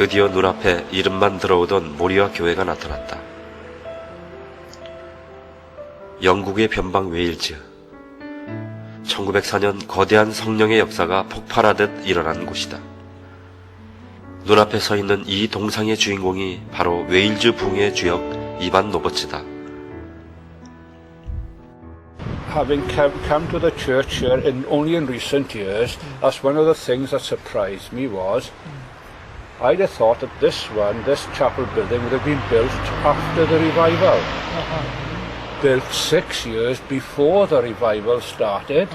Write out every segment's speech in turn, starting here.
드디어 눈앞에 이름만 들어오던 모리아 교회가 나타났다. 영국의 변방 웨일즈. 1904년 거대한 성령의 역사가 폭발하듯 일어난 곳이다. 눈앞에 서 있는 이 동상의 주인공이 바로 웨일즈 부흥의 주역 이반 로버츠다. Having come to the church here only in recent years, that's one of the things that surprised me was I'd have thought that this chapel building would have been built after the revival. Built 6 years before the revival started.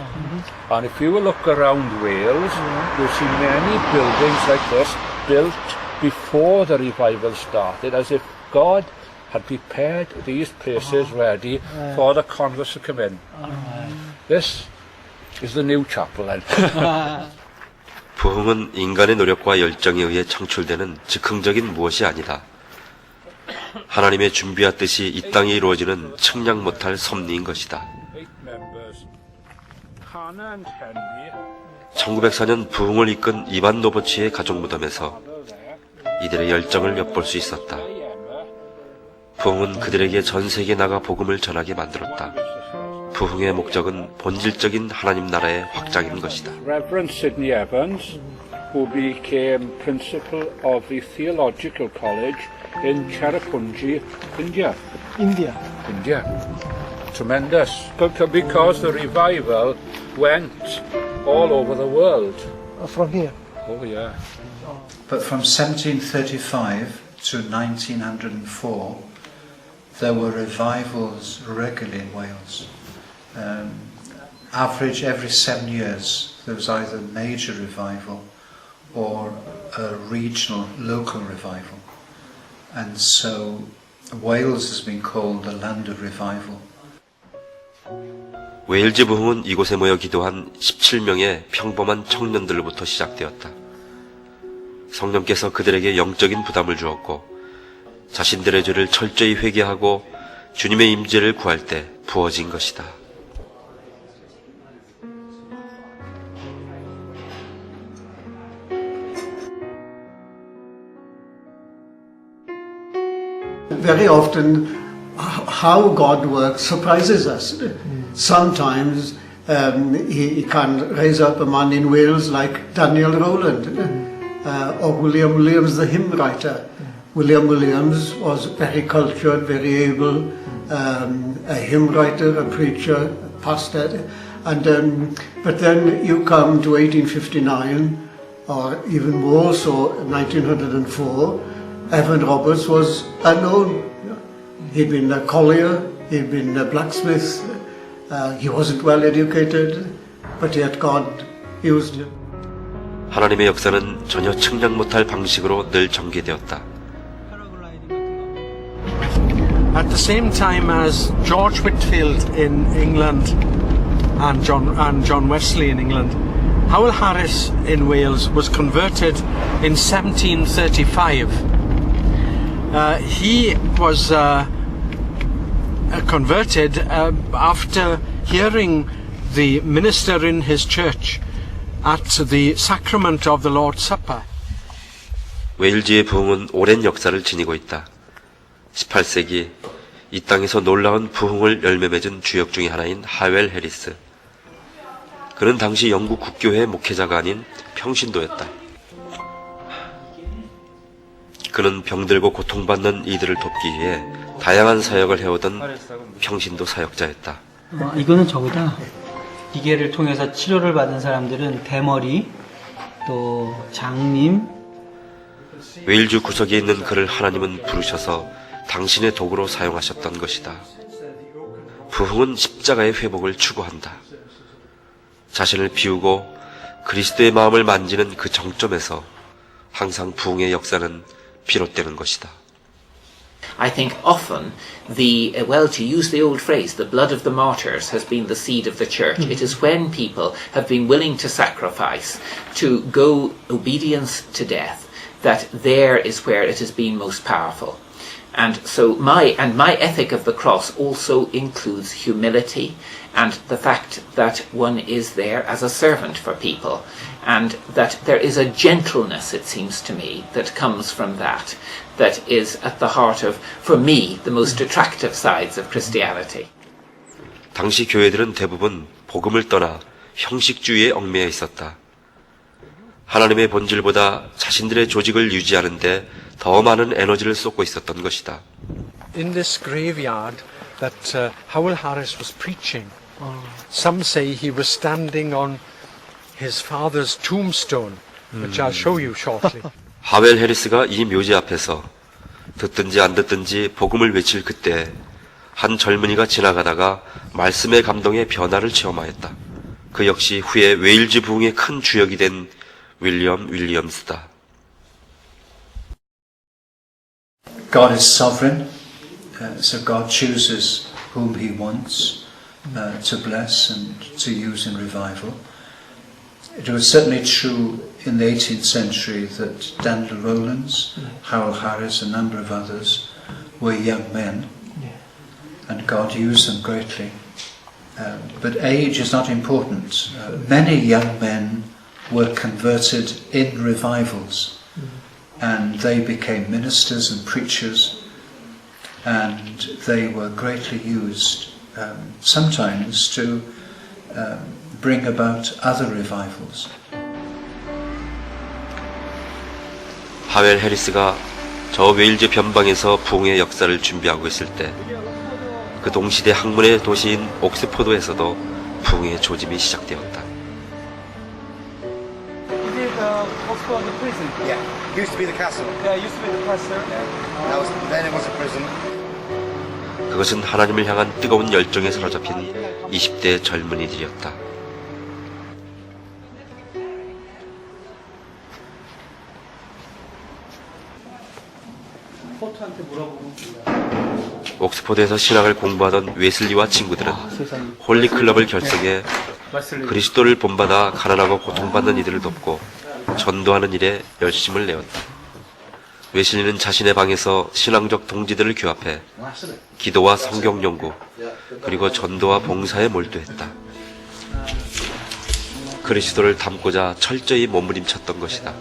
And if you look around Wales, you'll see many buildings like this built before the revival started, as if God had prepared these places ready for the converts to come in. This is the new chapel then. 부흥은 인간의 노력과 열정에 의해 창출되는 즉흥적인 무엇이 아니다. 하나님의 준비하듯이 이 땅에 이루어지는 측량 못할 섭리인 것이다. 1904년 부흥을 이끈 이반 로버츠의 가족 무덤에서 이들의 열정을 엿볼 수 있었다. 부흥은 그들에게 전 세계에 나가 복음을 전하게 만들었다. 부흥의 목적은 본질적인 하나님 나라의 확장인 것이다. Reverend Sidney Evans, who became principal of the Theological College in Cherrapunji, India. India. Tremendous. Because the revival went all over the world. From here? Oh, yeah. But from 1735 to 1904, there were revivals regularly in Wales. Average every 7 years, there was either a major revival or a regional, local revival. And so Wales has been called the land of revival. 웨일즈 부흥은 이곳에 모여 기도한 17명의 평범한 청년들로부터 시작되었다. 성령께서 그들에게 영적인 부담을 주었고 자신들의 죄를 철저히 회개하고 주님의 임재를 구할 때 부어진 것이다. Very often, how God works surprises us. Sometimes he can raise up a man in Wales like Daniel Rowland or William Williams, the hymn writer. William Williams was very cultured, very able, a hymn writer, a preacher, a pastor. But then you come to 1859, or even more so, 1904, Evan Roberts was unknown. He'd been a collier, he'd been a blacksmith, he wasn't well educated, but yet God used him. 하나님의 역사는 전혀 측량 못할 방식으로 늘 전개되었다. At the same time as George Whitfield in England and John Wesley in England, Howell Harris in Wales was converted in 1735. He was converted after hearing the minister in his church at the sacrament of the Lord's Supper. 웨일즈의 부흥은 오랜 역사를 지니고 있다. 18세기 이 땅에서 놀라운 부흥을 열매 맺은 주역 중의 하나인 하웰 해리스. 그는 당시 영국 국교회 목회자가 아닌 평신도였다. 그는 병들고 고통받는 이들을 돕기 위해 다양한 사역을 해오던 평신도 사역자였다. 이거는 저거다. 기계를 통해서 치료를 받은 사람들은 대머리, 또 장님. 웨일즈 구석에 있는 그를 하나님은 부르셔서 당신의 도구로 사용하셨던 것이다. 부흥은 십자가의 회복을 추구한다. 자신을 비우고 그리스도의 마음을 만지는 그 정점에서 항상 부흥의 역사는 비롯되는 것이다. I think often to use the old phrase, the blood of the martyrs has been the seed of the church. It is when people have been willing to sacrifice, to go obedience to death, that there is where it has been most powerful. And so my ethic of the cross also includes humility and the fact that one is there as a servant for people, and that there is a gentleness, it seems to me, that comes from that is at the heart of, for me, the most attractive sides of Christianity. 당시 교회들은 대부분 복음을 떠나 형식주의에 얽매여 있었다. 하나님의 본질보다 자신들의 조직을 유지하는 데 더 많은 에너지를 쏟고 있었던 것이다. In this graveyard that Howell Harris was preaching, some say he was standing on his father's tombstone, which I'll show you shortly. 하웰 해리스가 이 묘지 앞에서 듣든지 안 듣든지 복음을 외칠 그때 한 젊은이가 지나가다가 말씀의 감동에 변화를 체험하였다. 그 역시 후에 웨일즈 부흥의 큰 주역이 된 윌리엄 윌리엄스다. God is sovereign, so God chooses whom He wants to bless and to use in revival. It was certainly true in the 18th century that Daniel Rowlands, Howell Harris, a number of others were young men, and God used them greatly. But age is not important. Many young men were converted in revivals, and they became ministers and preachers, and they were greatly used sometimes to bring about other revivals. 하웰 해리스가 저 웨일즈 변방에서 부흥의 역사를 준비하고 있을 때 그 동시대 학문의 도시인 옥스포드에서도 부흥의 조짐이 시작되었다. Oxford prison. Yeah, used to be the castle. Yeah, it used to be the castle. Then it was a prison. 그것은 하나님을 향한 뜨거운 열정에 사로잡힌 20대 젊은이들이었다. 포트한테 물어보고. 옥스포드에서 신학을 공부하던 웨슬리와 친구들은 홀리클럽을 결성해 그리스도를 본받아 가난하고 고통받는 이들을 돕고 전도하는 일에 열심을 내었다. 웨슬리는 자신의 방에서 신앙적 동지들을 규합해 기도와 성경 연구 그리고 전도와 봉사에 몰두했다. 그리스도를 담고자 철저히 몸부림쳤던 것이다.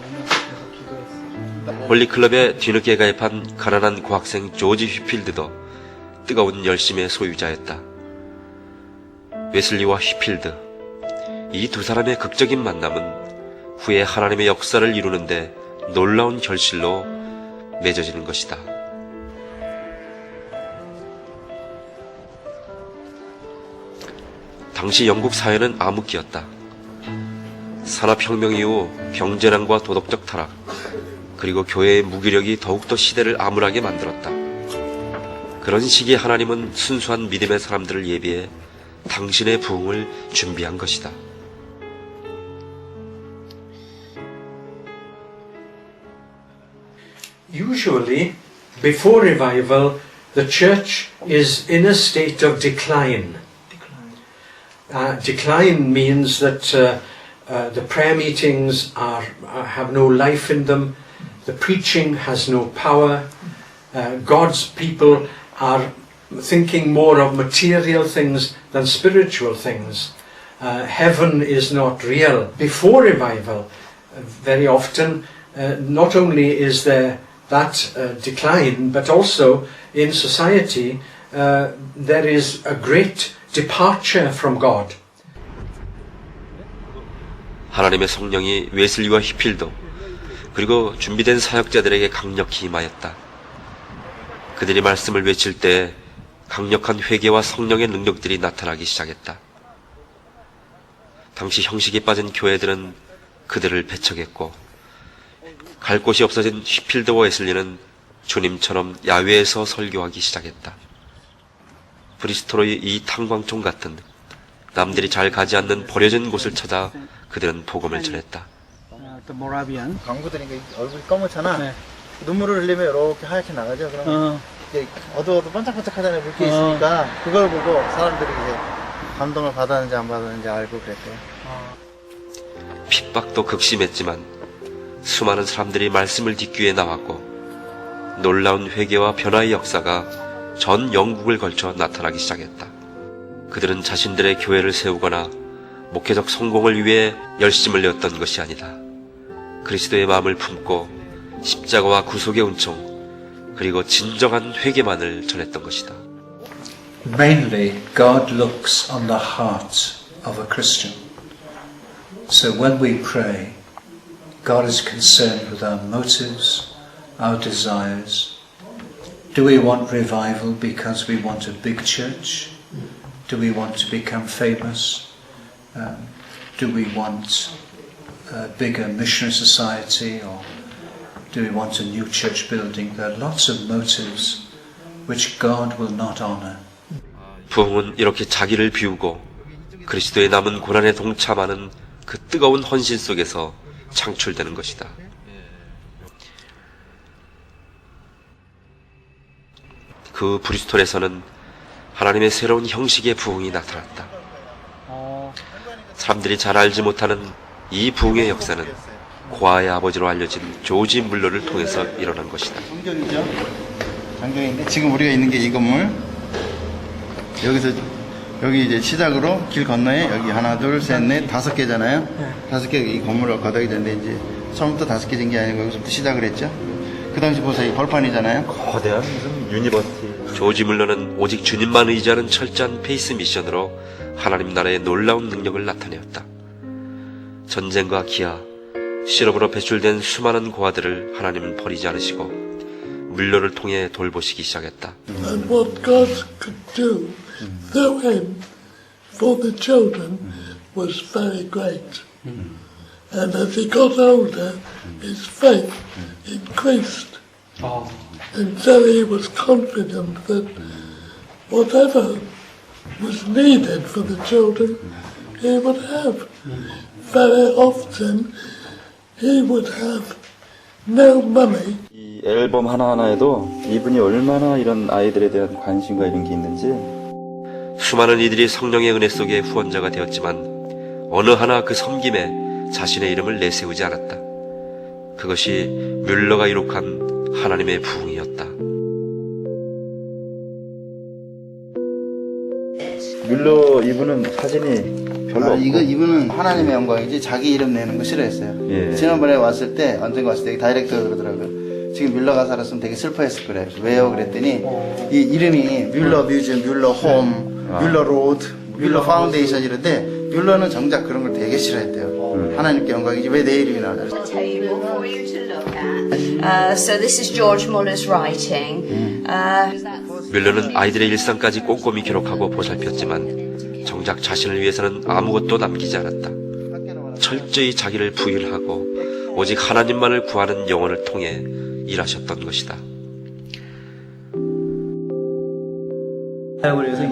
홀리클럽에 뒤늦게 가입한 가난한 고학생 조지 휘필드도 뜨거운 열심의 소유자였다. 웨슬리와 휘필드, 이 두 사람의 극적인 만남은 후에 하나님의 역사를 이루는데 놀라운 결실로 맺어지는 것이다. 당시 영국 사회는 암흑기였다. 산업혁명 이후 경제난과 도덕적 타락, 그리고 교회의 무기력이 더욱더 시대를 암울하게 만들었다. 그런 시기에 하나님은 순수한 믿음의 사람들을 예비해 당신의 부흥을 준비한 것이다. Usually, before revival, the church is in a state of decline. Decline means that the prayer meetings have no life in them, the preaching has no power, God's people are thinking more of material things than spiritual things. Heaven is not real. Before revival, very often, not only is there that decline, but also in society there is a great departure from God. 하나님의 성령이 웨슬리와 휘필드 그리고 준비된 사역자들에게 강력히 임하였다. 그들이 말씀을 외칠 때 강력한 회개와 성령의 능력들이 나타나기 시작했다. 당시 형식에 빠진 교회들은 그들을 배척했고 갈 곳이 없어진 휘필드와 웨슬리는 주님처럼 야외에서 설교하기 시작했다. 브리스톨의 이 탄광총 같은 남들이 잘 가지 않는 버려진 곳을 찾아 그들은 복음을 전했다. 광부들이니까 얼굴이 검었잖아. 네. 눈물을 흘리면 이렇게 하얗게 나가죠. 그럼 이게 어두워도 반짝반짝하잖아요. 물기 있으니까 그걸 보고 사람들이 이제 감동을 받았는지 안 받았는지 알고 그랬대요. 핍박도 극심했지만 수많은 사람들이 말씀을 듣기 위해 나왔고 놀라운 회개와 변화의 역사가 전 영국을 걸쳐 나타나기 시작했다. 그들은 자신들의 교회를 세우거나 목회적 성공을 위해 열심을 내었던 것이 아니다. 그리스도의 마음을 품고 십자가와 구속의 은총 그리고 진정한 회개만을 전했던 것이다. Mainly, God looks on the heart of a Christian. So when we pray, God is concerned with our motives, our desires. Do we want revival because we want a big church? Do we want to become famous? Do we want a bigger missionary society? Or do we want a new church building? There are lots of motives which God will not honor. 부흥은 이렇게 자기를 비우고 그리스도의 남은 고난에 동참하는 그 뜨거운 헌신 속에서 창출되는 것이다. 그 브리스톨에서는 하나님의 새로운 형식의 부흥이 나타났다. 사람들이 잘 알지 못하는 이 부흥의 역사는 고아의 아버지로 알려진 조지 물러를 통해서 일어난 것이다. 장경이죠. 장경인데 지금 우리가 있는 게 이 건물. 여기서 여기 이제 시작으로 길 건너에 여기 하나 둘 셋 넷 다섯 개잖아요. 다섯 개 이 건물을 거덕이 됐는데 이제 처음부터 다섯 개 된 게 아니고 여기서부터 시작을 했죠. 그 당시 보세요. 이 벌판이잖아요. 거대한 무슨 유니버시티. 조지 물러는 오직 주님만 의지하는 철저한 페이스 미션으로 하나님 나라의 놀라운 능력을 나타내었다. 전쟁과 기아, 실업으로 배출된 수많은 고아들을 하나님은 버리지 않으시고 물러를 통해 돌보시기 시작했다. And what God could do through him for the children was very great. And as he got older, his faith increased. And so he was confident that whatever was needed for the children, he would have. Very often, he would have no money. 이 앨범 하나하나에도 이분이 얼마나 이런 아이들에 대한 관심과 이런 게 있는지. 수많은 이들이 성령의 은혜 속에 후원자가 되었지만 어느 하나 그 섬김에 자신의 이름을 내세우지 않았다. 그것이 뮬러가 이룩한 하나님의 부흥이었다. 뮬러 이분은 사진이 별로 없고. 이분은 하나님의 영광이지 자기 이름 내는 거 싫어했어요. 예. 지난번에 왔을 때 언젠가 왔을 때 다이렉터가 그러더라고요. 지금 뮬러가 살았으면 되게 슬퍼했을 거래요. 왜요? 그랬더니 이 이름이 뮬러 뮤지엄, 뮬러 홈, 뮬러 로드, 뮬러 파운데이션 이런데 뮬러는 정작 그런 걸 되게 싫어했대요. 하나님께 영광이지 왜 내 이름이 나와요? Table for you to look at. So this is George Muller's writing. 뮬러는 아이들의 일상까지 꼼꼼히 기록하고 보살폈지만 정작 자신을 위해서는 아무것도 남기지 않았다. 철저히 자기를 부인하고 오직 하나님만을 구하는 영혼을 통해 일하셨던 것이다. 그래서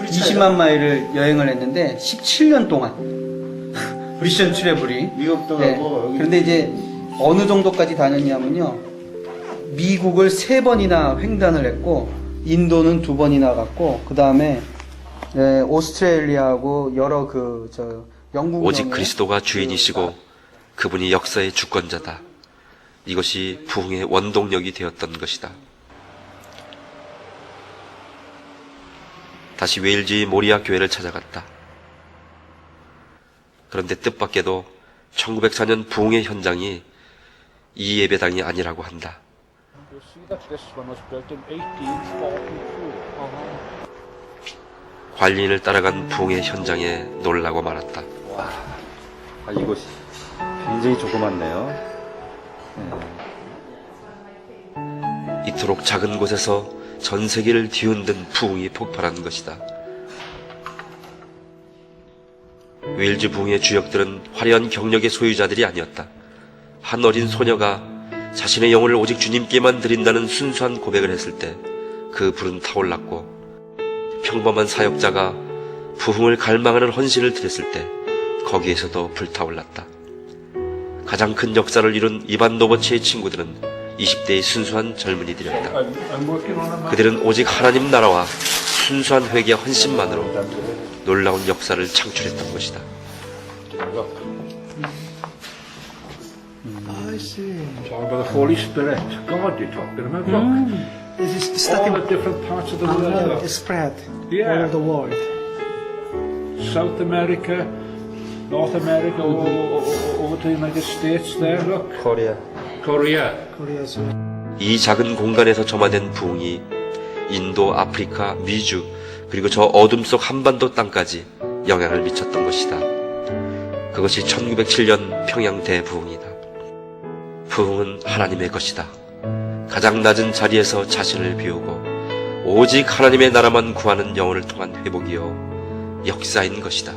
20만 마일을 여행을 했는데 17년 동안 미션 트래블이 미국도 가고 그런데 이제 어느 정도까지 다녔냐면요, 미국을 3번이나 횡단을 했고 인도는 2번이나 갔고 그 다음에 오스트레일리아하고 여러 영국 오직 그리스도가 주인이시고 그분이 역사의 주권자다. 이것이 부흥의 원동력이 되었던 것이다. 다시 웨일즈의 모리아 교회를 찾아갔다. 그런데 뜻밖에도 1904년 부흥의 현장이 이 예배당이 아니라고 한다. You see that this one was built in 1842. 관리인을 따라간 부흥의 현장에 놀라고 말았다. 아, 이곳이 굉장히 조그맣네요. 이토록 작은 곳에서 전 세계를 뒤흔든 부흥이 폭발한 것이다. 웨일즈 부흥의 주역들은 화려한 경력의 소유자들이 아니었다. 한 어린 소녀가 자신의 영혼을 오직 주님께만 드린다는 순수한 고백을 했을 때 그 불은 타올랐고, 평범한 사역자가 부흥을 갈망하는 헌신을 드렸을 때 거기에서도 불타올랐다. 가장 큰 역사를 이룬 이반 노버치의 친구들은 20대의 순수한 젊은이들이었다. 그들은 오직 하나님 나라와 순수한 회개와 헌신만으로 놀라운 역사를 창출했던 것이다. see. Talk about the Holy Spirit. God, you're talking about. Look, This is all starting the different parts of the world. Look. spread Yeah. all over the world. South America, North America, over to the United States there, look. 코리아. Korea. Korea as well. 이 작은 공간에서 점화된 부흥이 인도, 아프리카, 미주, 그리고 저 어둠 속 한반도 땅까지 영향을 미쳤던 것이다. 그것이 1907년 평양 대부흥이다. 부흥은 하나님의 것이다. 가장 낮은 자리에서 자신을 비우고 오직 하나님의 나라만 구하는 영혼을 통한 회복이요 역사인 것이다.